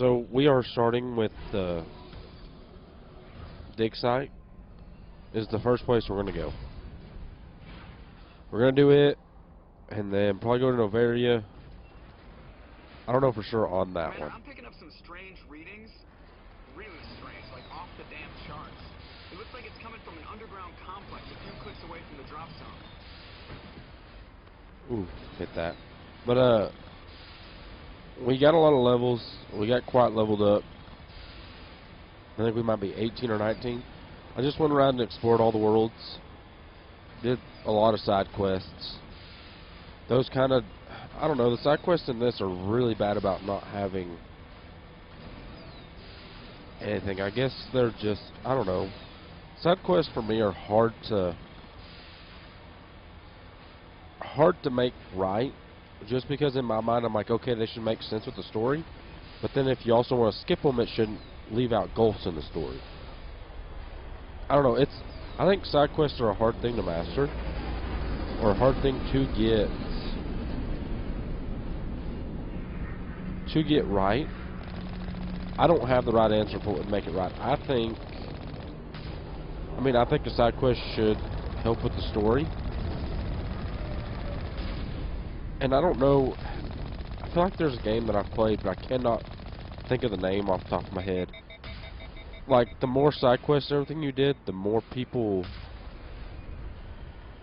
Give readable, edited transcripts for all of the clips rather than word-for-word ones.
So we are starting with the dig site. Is the first place we're gonna go. We're gonna do it, and then probably go to Novaria. I don't know for sure on that Commander, one. I'm picking up some strange readings. Really strange, like off the damn charts. It looks like it's coming from an underground complex a few clicks away from the drop zone. Ooh, hit that. But we got a lot of levels. We got quite leveled up. I think we might be 18 or 19. I just went around and explored all the worlds. Did a lot of side quests. Those kind of, I don't know, the side quests in this are really bad about not having anything. I guess they're just, I don't know. Side quests for me are hard to make right, just because in my mind I'm like, okay, they should make sense with the story. But then if you also want to skip them, it shouldn't leave out gulfs in the story. I don't know, I think side quests are a hard thing to master, or a hard thing to get right. I don't have the right answer for what would make it right. I think a side quest should help with the story. And I don't know, I feel like there's a game that I've played, but I cannot think of the name off the top of my head. Like, the more side quests and everything you did, the more people,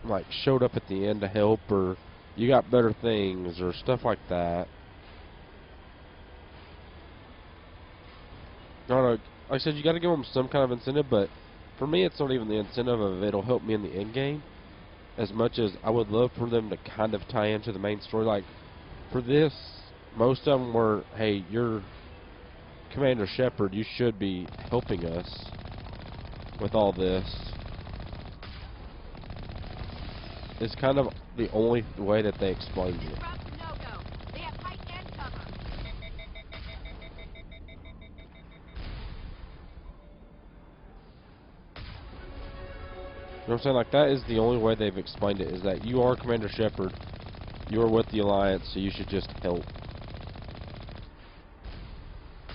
like, showed up at the end to help, or you got better things, or stuff like that. I don't know, like I said, you gotta give them some kind of incentive, but for me, it's not even the incentive of it'll help me in the end game, as much as I would love for them to kind of tie into the main story. Like, for this, most of them were, hey, you're Commander Shepard, you should be helping us with all this. It's kind of the only way that they explained it. They have height and cover. You know what I'm saying? Like, that is the only way they've explained it, is that you are Commander Shepard, you are with the Alliance, so you should just help.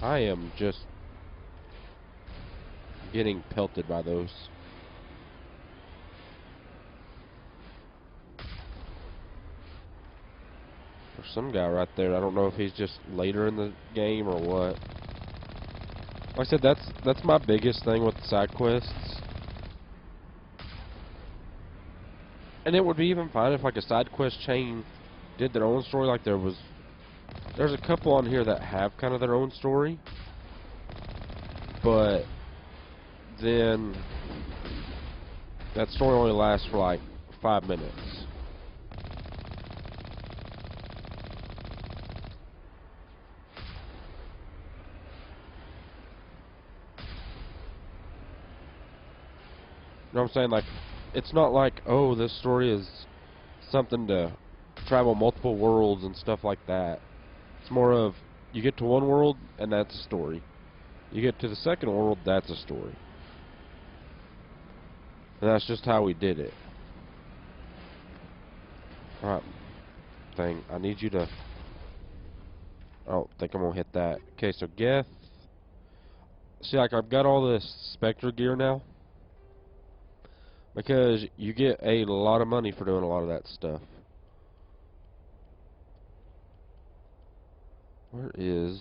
I am just getting pelted by those. There's some guy right there. I don't know if he's just later in the game or what. Like I said, that's my biggest thing with the side quests. And it would be even fine if, like, a side quest chain did their own story. Like, there's a couple on here that have kind of their own story, but then that story only lasts for like 5 minutes. You know what I'm saying? Like, it's not like, oh, this story is something to travel multiple worlds and stuff like that. It's more of, you get to one world, and that's a story. You get to the second world, that's a story. And that's just how we did it. Alright, thing, I need you to... I don't think I'm gonna hit that. Okay, so Geth... See, like, I've got all this Spectre gear now, because you get a lot of money for doing a lot of that stuff. Where is...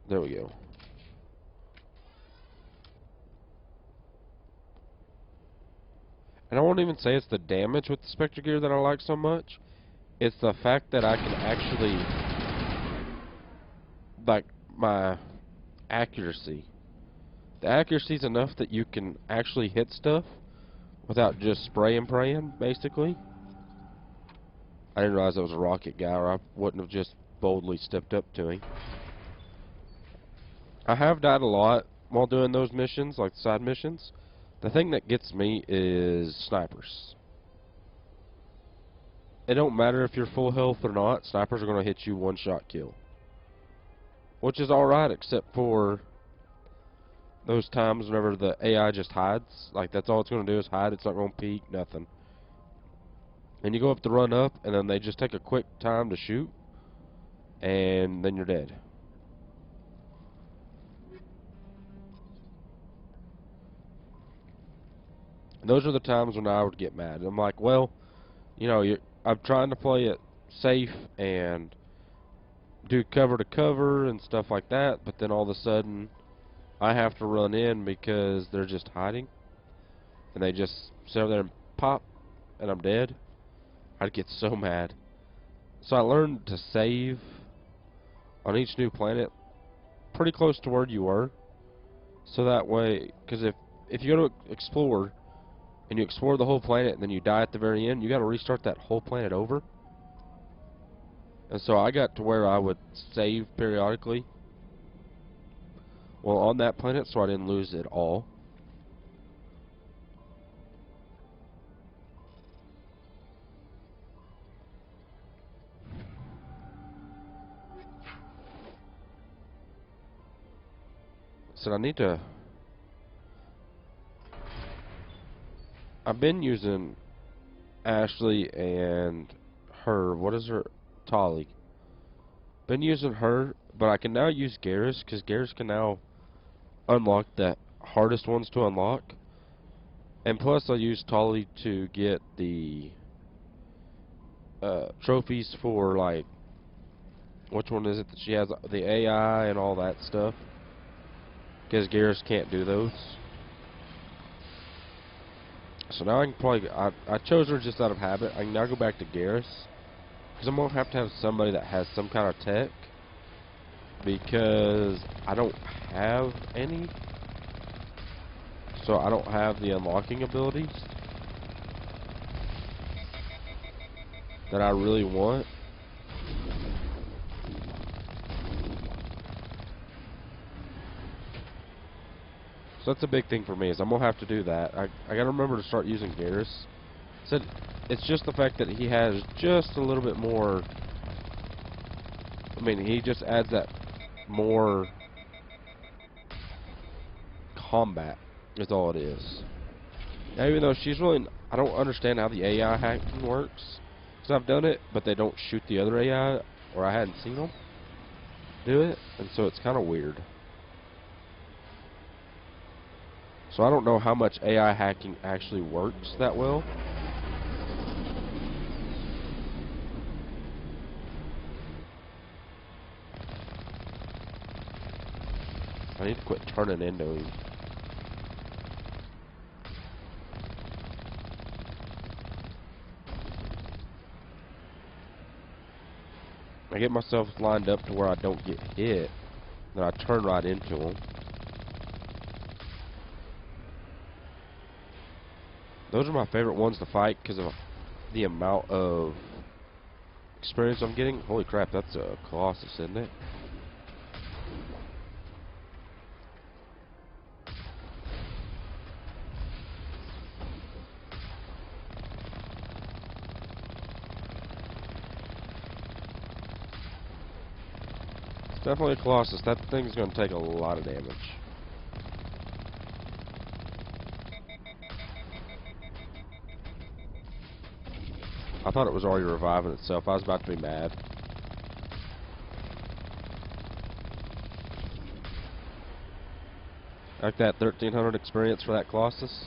There we go. And I won't even say it's the damage with the Spectre gear that I like so much. It's the fact that I can actually... Like, my accuracy. The accuracy's enough that you can actually hit stuff without just spray and praying, basically. I didn't realize that was a rocket guy, or I wouldn't have just boldly stepped up to him. I have died a lot while doing those missions, like side missions. The thing that gets me is snipers. It don't matter if you're full health or not, snipers are going to hit you one-shot kill. Which is alright, except for those times whenever the AI just hides. Like, that's all it's going to do is hide. It's not going to peek, nothing. And you go up to run up, and then they just take a quick time to shoot, and then you're dead. And those are the times when I would get mad. I'm like, well, you know, I'm trying to play it safe and do cover to cover and stuff like that, but then all of a sudden I have to run in because they're just hiding, and they just sit over there and pop, and I'm dead. I'd get so mad. So I learned to save on each new planet pretty close to where you were, so that way, because if you go to explore and you explore the whole planet and then you die at the very end, you got to restart that whole planet over. And so I got to where I would save periodically, well, on that planet, so I didn't lose it all. So I need to... I've been using Ashley and her, what is her? Tali. Been using her, but I can now use Garrus, because Garrus can now unlock the hardest ones to unlock. And plus I use Tali to get the trophies for, like, which one is it that she has? The AI and all that stuff. Because Garrus can't do those. So now I can probably... I chose her just out of habit. I can now go back to Garrus. Because I'm going to have somebody that has some kind of tech. Because I don't have any. So I don't have the unlocking abilities that I really want. So that's a big thing for me, is I'm going to have to do that. I got to remember to start using Garrus. So it's just the fact that he has just a little bit more... I mean, he just adds that more combat, is all it is. Now, even though she's really... I don't understand how the AI hacking works. Because I've done it, but they don't shoot the other AI, or I hadn't seen them do it. And so it's kind of weird. So I don't know how much AI hacking actually works that well. I need to quit turning into him. I get myself lined up to where I don't get hit, then I turn right into him. Those are my favorite ones to fight because of the amount of experience I'm getting. Holy crap, that's a Colossus, isn't it? It's definitely a Colossus. That thing's going to take a lot of damage. I thought it was already reviving itself. I was about to be mad. Like that 1300 experience for that Colossus.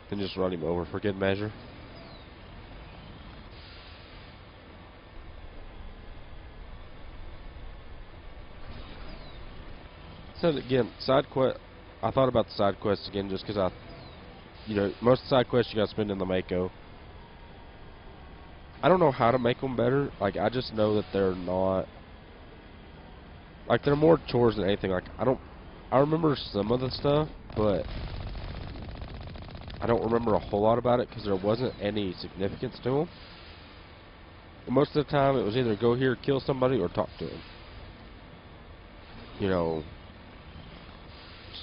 Then just run him over for good measure. So again, side quest. I thought about the side quests again just because you know, most of the side quests you got to spend in the Mako. I don't know how to make them better. Like, I just know that they're not... Like, they're more chores than anything. Like, I remember some of the stuff, but I don't remember a whole lot about it because there wasn't any significance to them. Most of the time, it was either go here, kill somebody, or talk to them. You know,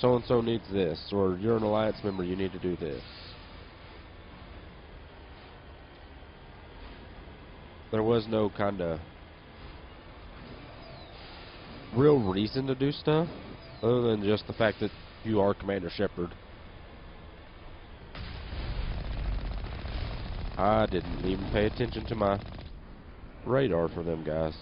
so-and-so needs this, or you're an Alliance member, you need to do this. There was no kind of real reason to do stuff, other than just the fact that you are Commander Shepard. I didn't even pay attention to my radar for them guys.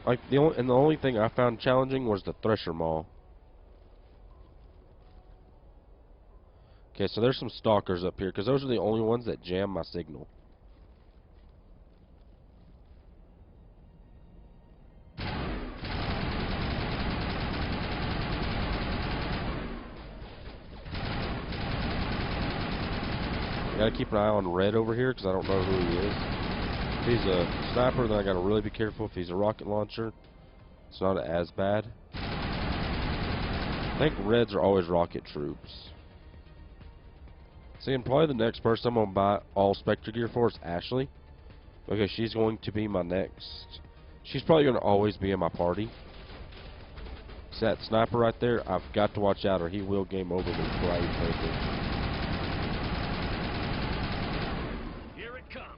Like, the only thing I found challenging was the Thresher Maul. Okay, so there's some stalkers up here, because those are the only ones that jam my signal. I gotta keep an eye on Red over here, because I don't know who he is. If he's a sniper, then I gotta really be careful. If he's a rocket launcher, it's not as bad. I think Reds are always rocket troops. See, and probably the next person I'm gonna buy all Spectre gear for is Ashley. Okay, she's going to be my next. She's probably gonna always be in my party. See that sniper right there? I've got to watch out or he will game over me before I even pay attention. Here it comes.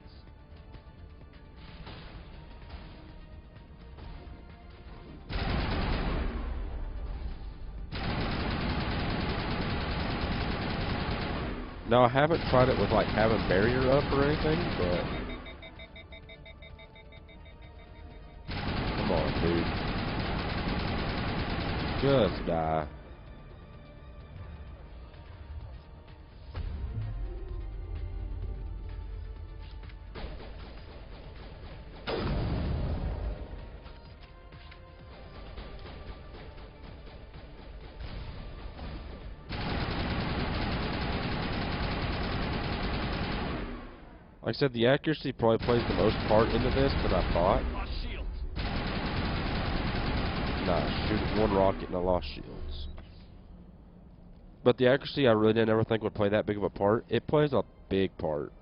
Now, I haven't tried it with, like, having barrier up or anything, but... Come on, dude. Just die. Like I said, the accuracy probably plays the most part into this than I thought. Lost shields. Nah, shoot one rocket and I lost shields. But the accuracy I really didn't ever think would play that big of a part. It plays a big part.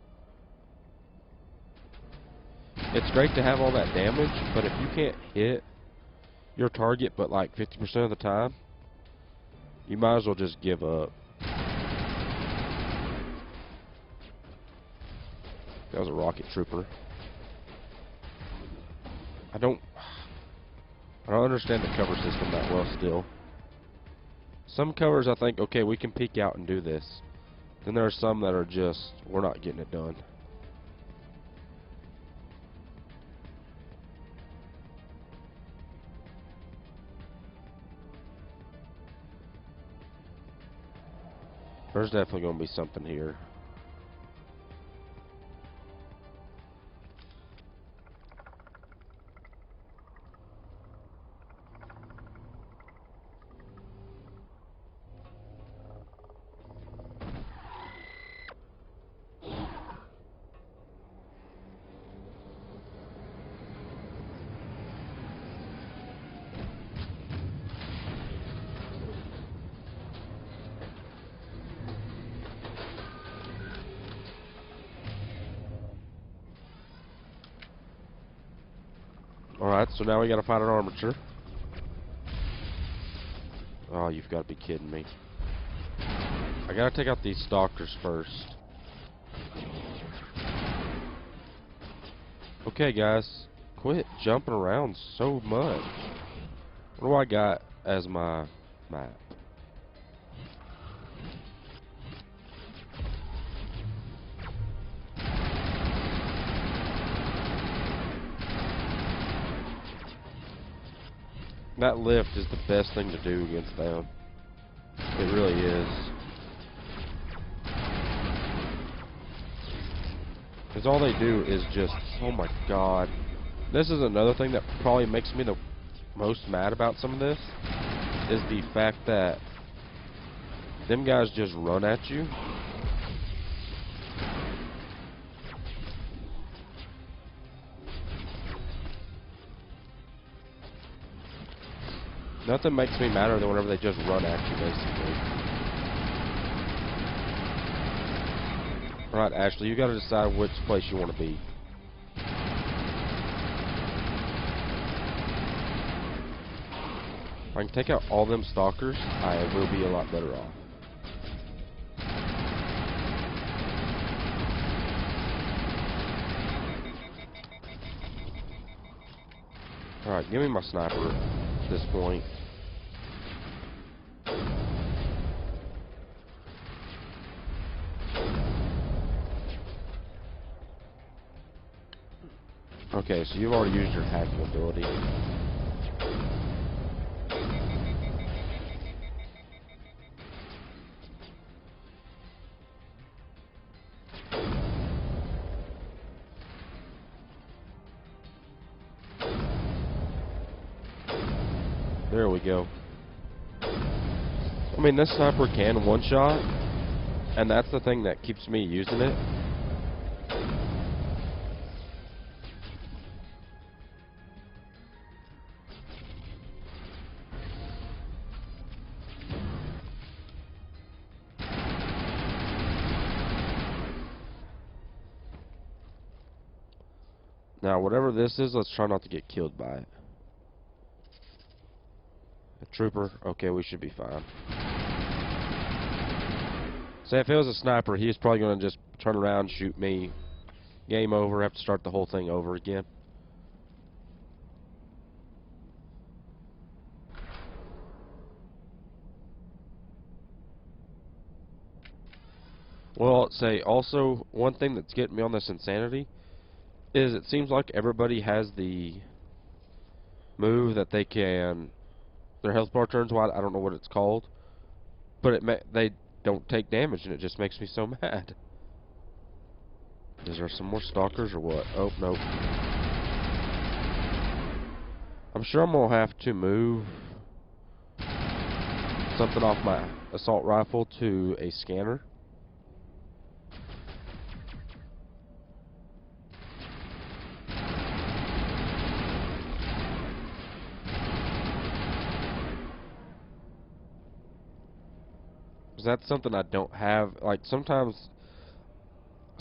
It's great to have all that damage, but if you can't hit your target but like 50% of the time, you might as well just give up. That was a rocket trooper. I don't understand the cover system that well still. Some covers I think, okay, we can peek out and do this. Then there are some that are just, we're not getting it done. There's definitely going to be something here. Alright, so now we gotta find an armature. Oh, you've gotta be kidding me. I gotta take out these stalkers first. Okay, guys. Quit jumping around so much. What do I got as my map? That lift is the best thing to do against them. It really is. Because all they do is just, oh my god. This is another thing that probably makes me the most mad about some of this, is the fact that them guys just run at you. Nothing makes me madder than whenever they just run at you, basically. Alright, Ashley, you gotta decide which place you want to be. If I can take out all them stalkers, I will be a lot better off. Alright, give me my sniper at this point. Okay, so you've already used your hacking ability. There we go. I mean, this sniper can one-shot, and that's the thing that keeps me using it. Now, whatever this is, let's try not to get killed by it. A trooper. Okay, we should be fine. Say, if it was a sniper, he's probably going to just turn around, shoot me. Game over, have to start the whole thing over again. Well, say, also, one thing that's getting me on this insanity is it seems like everybody has the move that they can, their health bar turns white. I don't know what it's called, but they don't take damage, and it just makes me so mad. Is there some more stalkers or what? Oh, nope. I'm sure I'm gonna have to move something off my assault rifle to a scanner. That's something I don't have. Like, sometimes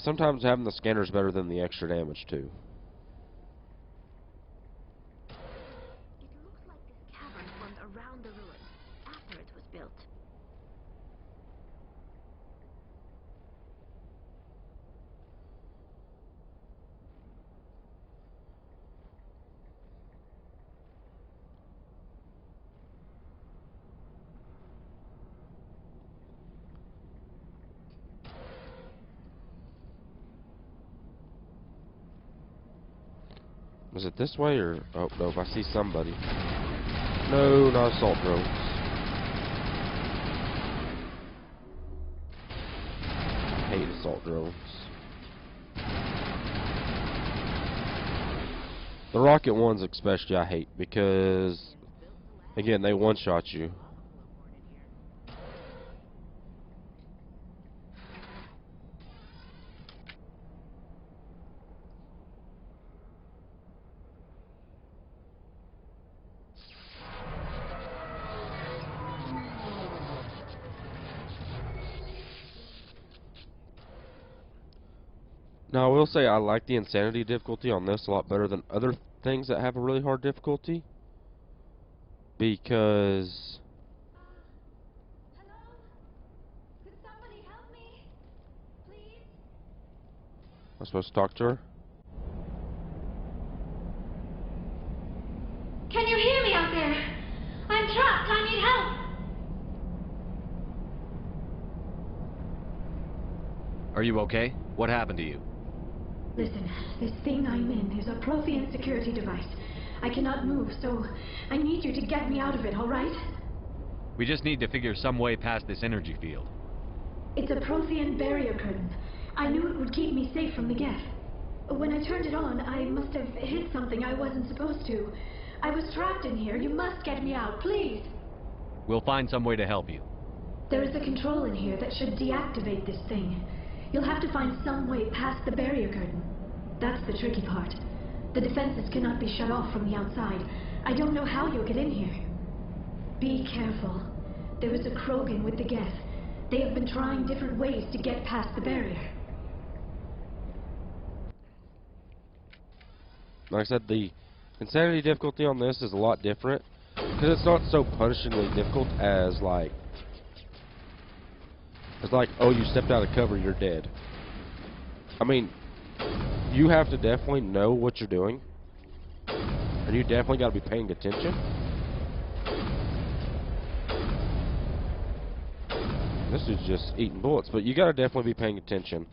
having the scanner is better than the extra damage too. It looks like this cavern formed around the ruins after it was built. Is it this way or... Oh, nope, I see somebody. No, not assault drones. I hate assault drones. The rocket ones especially I hate because, again, they one-shot you. Now, I will say I like the insanity difficulty on this a lot better than other things that have a really hard difficulty. Because... Hello? Could somebody help me? Please? I'm supposed to talk to her? Can you hear me out there? I'm trapped. I need help. Are you okay? What happened to you? Listen, this thing I'm in is a Prothean security device. I cannot move, so I need you to get me out of it, all right? We just need to figure some way past this energy field. It's a Prothean barrier curtain. I knew it would keep me safe from the Geth. When I turned it on, I must have hit something I wasn't supposed to. I was trapped in here. You must get me out, please. We'll find some way to help you. There is a control in here that should deactivate this thing. You'll have to find some way past the barrier curtain. That's the tricky part. The defenses cannot be shut off from the outside. I don't know how you'll get in here. Be careful. There was a Krogan with the Geth. They have been trying different ways to get past the barrier. Like I said, the insanity difficulty on this is a lot different. Because it's not so punishingly difficult as, like... It's like, oh, you stepped out of cover, you're dead. I mean, you have to definitely know what you're doing. And you definitely got to be paying attention. This is just eating bullets, but you got to definitely be paying attention.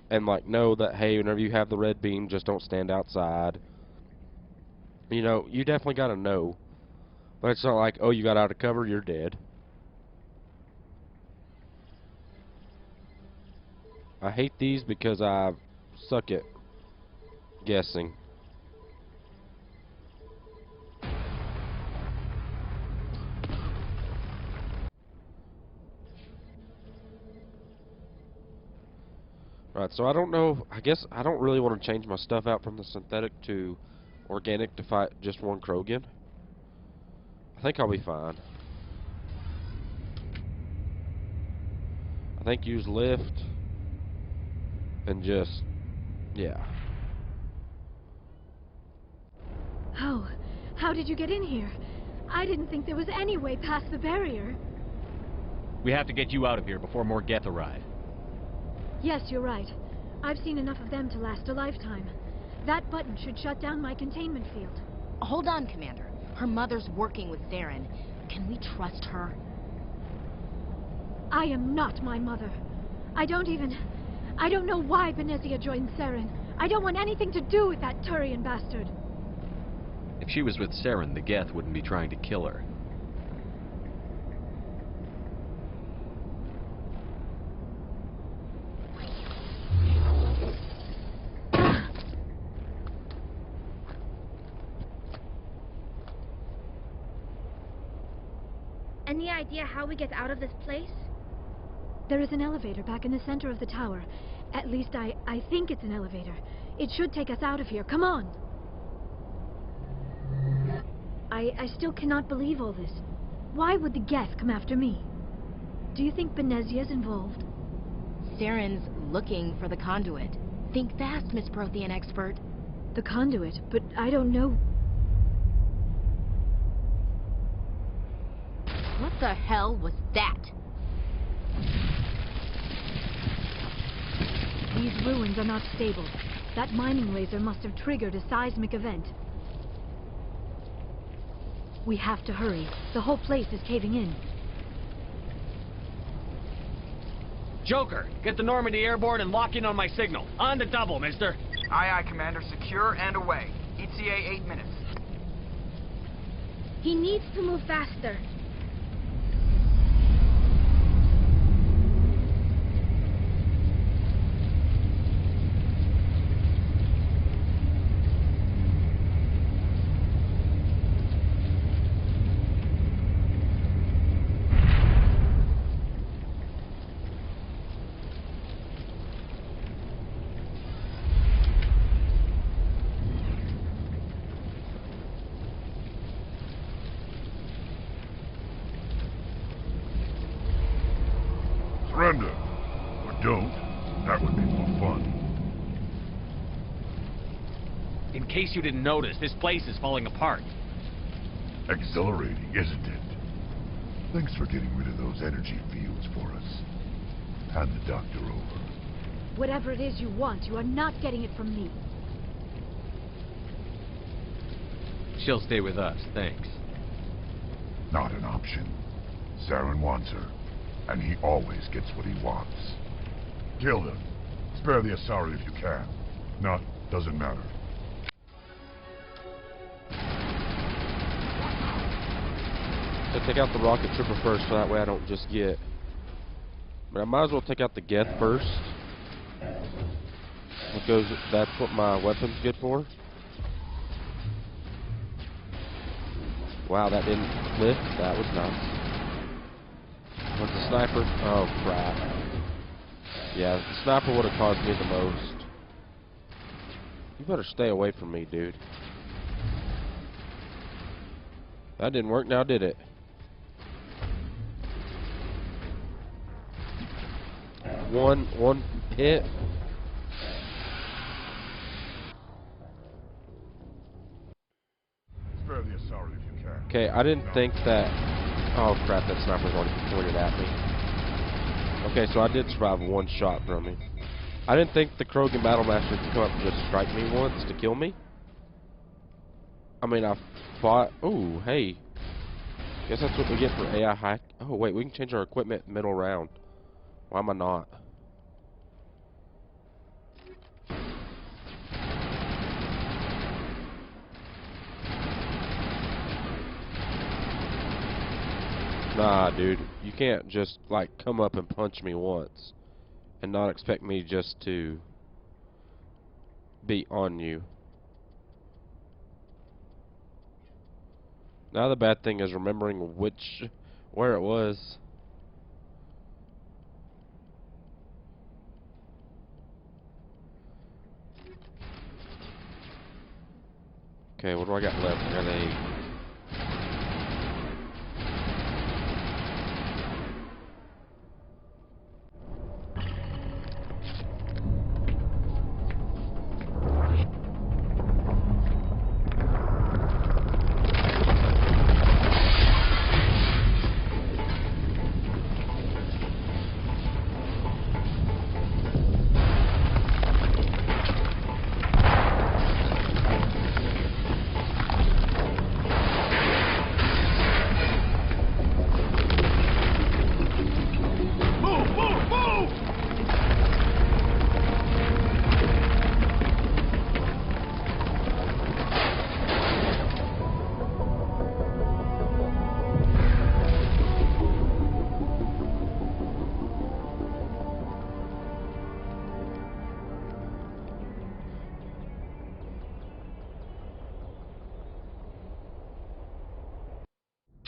And, like, know that, hey, whenever you have the red beam, just don't stand outside. You know, you definitely got to know. But it's not like, oh, you got out of cover, you're dead. I hate these because I suck at guessing. Alright, so I don't know. I guess I don't really want to change my stuff out from the synthetic to organic to fight just one Krogan. I think I'll be fine. I think use lift and just, yeah. How did you get in here? I didn't think there was any way past the barrier. We have to get you out of here before more Geth arrive. Yes, you're right. I've seen enough of them to last a lifetime. That button should shut down my containment field. Hold on, Commander. Her mother's working with Saren. Can we trust her? I am not my mother. I don't know why Benezia joined Saren. I don't want anything to do with that Turian bastard. If she was with Saren, the Geth wouldn't be trying to kill her. Any idea how we get out of this place? There is an elevator back in the center of the tower. At least I think it's an elevator. It should take us out of here. Come on! I still cannot believe all this. Why would the Geth come after me? Do you think Benezia's involved? Saren's looking for the conduit. Think fast, Miss Prothean expert. The conduit, but I don't know. What the hell was that? These ruins are not stable. That mining laser must have triggered a seismic event. We have to hurry. The whole place is caving in. Joker, get the Normandy airborne and lock in on my signal. On the double, mister. Aye, aye, Commander. Secure and away. ETA 8 minutes. He needs to move faster. Surrender. Or don't. That would be more fun. In case you didn't notice, this place is falling apart. Exhilarating, isn't it? Thanks for getting rid of those energy fields for us. Hand the doctor over. Whatever it is you want, you are not getting it from me. She'll stay with us, thanks. Not an option. Saren wants her, and he always gets what he wants. Kill her. Spare the Asari if you can. Not, doesn't matter. So take out the rocket trooper first, so that way I don't just get... But I might as well take out the Geth first. Because that's what my weapon's good for. Wow, that didn't lift. That was nice. What's the sniper? Oh, crap. Yeah, the sniper would have caused me the most. You better stay away from me, dude. That didn't work now, did it? One hit. Spare the Asari if you can. Okay, I didn't think that... Oh crap, that sniper's already pointed at me. Okay, so I did survive one shot from him. I didn't think the Krogan Battlemaster could come up and just strike me once to kill me. I mean, I fought... Ooh, hey. Guess that's what we get for AI hack. Oh, wait, we can change our equipment middle round. Why am I not? Nah, dude. You can't just, like, come up and punch me once and not expect me just to be on you. Now the bad thing is remembering where it was. Okay, what do I got left? I got a...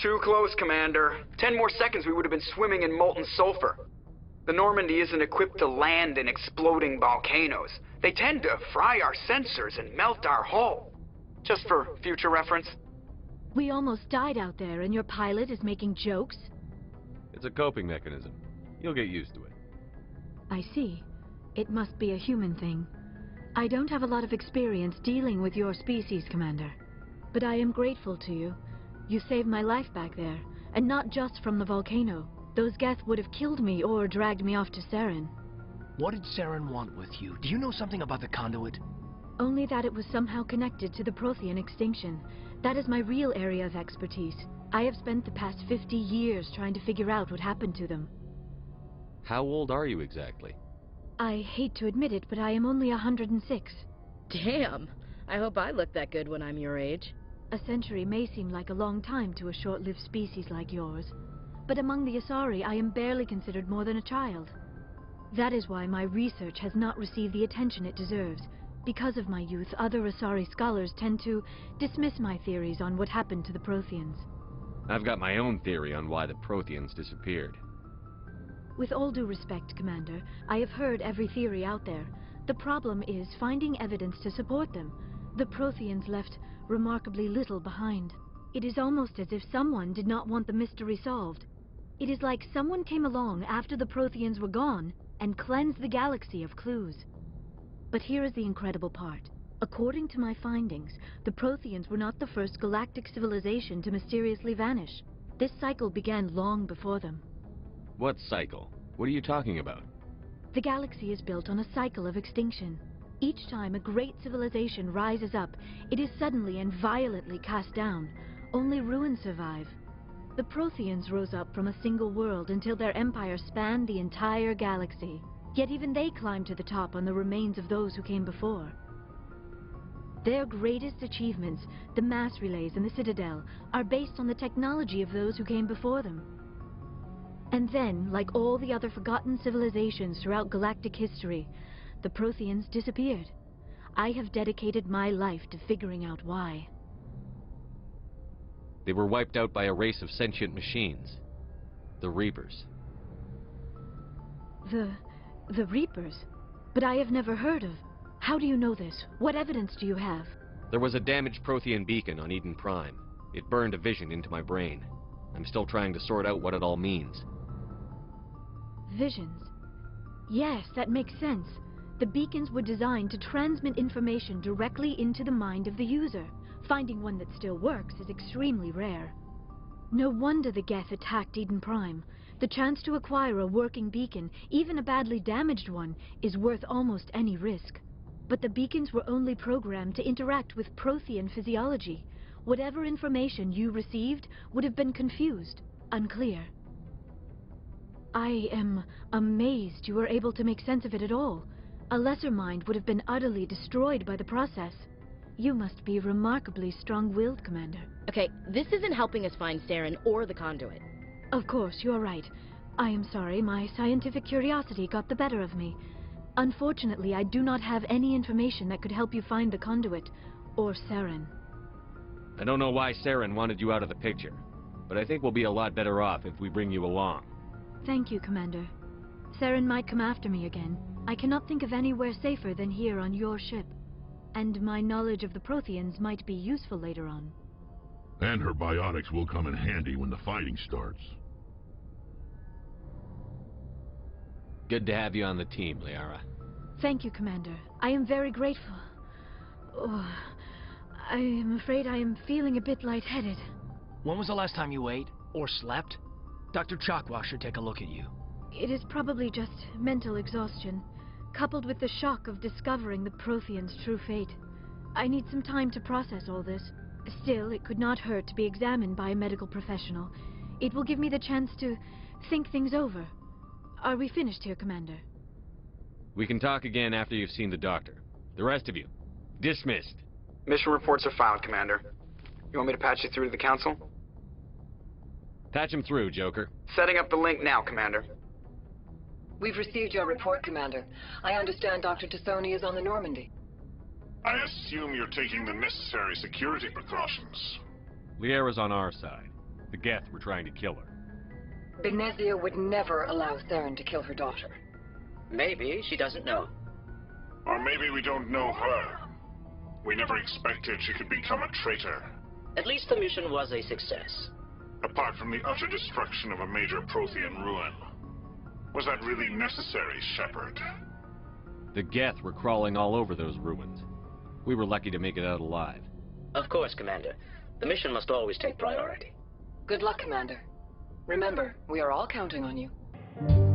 Too close, Commander. 10 more seconds we would have been swimming in molten sulfur. The Normandy isn't equipped to land in exploding volcanoes. They tend to fry our sensors and melt our hull. Just for future reference. We almost died out there, and your pilot is making jokes? It's a coping mechanism. You'll get used to it. I see. It must be a human thing. I don't have a lot of experience dealing with your species, Commander. But I am grateful to you. You saved my life back there, and not just from the volcano. Those Geth would have killed me or dragged me off to Saren. What did Saren want with you? Do you know something about the conduit? Only that it was somehow connected to the Prothean extinction. That is my real area of expertise. I have spent the past 50 years trying to figure out what happened to them. How old are you exactly? I hate to admit it, but I am only 106. Damn! I hope I look that good when I'm your age. A century may seem like a long time to a short-lived species like yours, but among the Asari I am barely considered more than a child. That is why my research has not received the attention it deserves. Because of my youth, other Asari scholars tend to dismiss my theories on what happened to the Protheans. I've got my own theory on why the Protheans disappeared. With all due respect, Commander, I have heard every theory out there. The problem is finding evidence to support them. The Protheans left remarkably little behind. It is almost as if someone did not want the mystery solved. It is like someone came along after the Protheans were gone and cleansed the galaxy of clues. But here is the incredible part. According to my findings, the Protheans were not the first galactic civilization to mysteriously vanish. This cycle began long before them. What cycle? What are you talking about? The galaxy is built on a cycle of extinction. Each time a great civilization rises up, it is suddenly and violently cast down. Only ruins survive. The Protheans rose up from a single world until their empire spanned the entire galaxy. Yet even they climbed to the top on the remains of those who came before. Their greatest achievements, the mass relays and the Citadel, are based on the technology of those who came before them. And then, like all the other forgotten civilizations throughout galactic history, the Protheans disappeared. I have dedicated my life to figuring out why. They were wiped out by a race of sentient machines. The Reapers. The Reapers? But I have never heard of... How do you know this? What evidence do you have? There was a damaged Prothean beacon on Eden Prime. It burned a vision into my brain. I'm still trying to sort out what it all means. Visions. Yes, that makes sense. The beacons were designed to transmit information directly into the mind of the user. Finding one that still works is extremely rare. No wonder the Geth attacked Eden Prime. The chance to acquire a working beacon, even a badly damaged one, is worth almost any risk. But the beacons were only programmed to interact with Prothean physiology. Whatever information you received would have been confused, unclear. I am amazed you were able to make sense of it at all. A lesser mind would have been utterly destroyed by the process. You must be remarkably strong-willed, Commander. Okay, this isn't helping us find Saren or the conduit. Of course, you're right. I am sorry, my scientific curiosity got the better of me. Unfortunately, I do not have any information that could help you find the conduit, or Saren. I don't know why Saren wanted you out of the picture, but I think we'll be a lot better off if we bring you along. Thank you, Commander. Saren might come after me again. I cannot think of anywhere safer than here on your ship. And my knowledge of the Protheans might be useful later on. And her biotics will come in handy when the fighting starts. Good to have you on the team, Liara. Thank you, Commander. I am very grateful. Oh, I am afraid I am feeling a bit lightheaded. When was the last time you ate? Or slept? Dr. Chakwa should take a look at you. It is probably just mental exhaustion, coupled with the shock of discovering the Protheans' true fate. I need some time to process all this. Still, it could not hurt to be examined by a medical professional. It will give me the chance to think things over. Are we finished here, Commander? We can talk again after you've seen the doctor. The rest of you, dismissed. Mission reports are filed, Commander. You want me to patch you through to the Council? Patch him through, Joker. Setting up the link now, Commander. We've received your report, Commander. I understand Dr. Tassoni is on the Normandy. I assume you're taking the necessary security precautions. Liara's on our side. The Geth were trying to kill her. Benezia would never allow Theron to kill her daughter. Maybe she doesn't know. Or maybe we don't know her. We never expected she could become a traitor. At least the mission was a success. Apart from the utter destruction of a major Prothean ruin. Was that really necessary, Shepard? The Geth were crawling all over those ruins. We were lucky to make it out alive. Of course, Commander. The mission must always take priority. Good luck, Commander. Remember, we are all counting on you.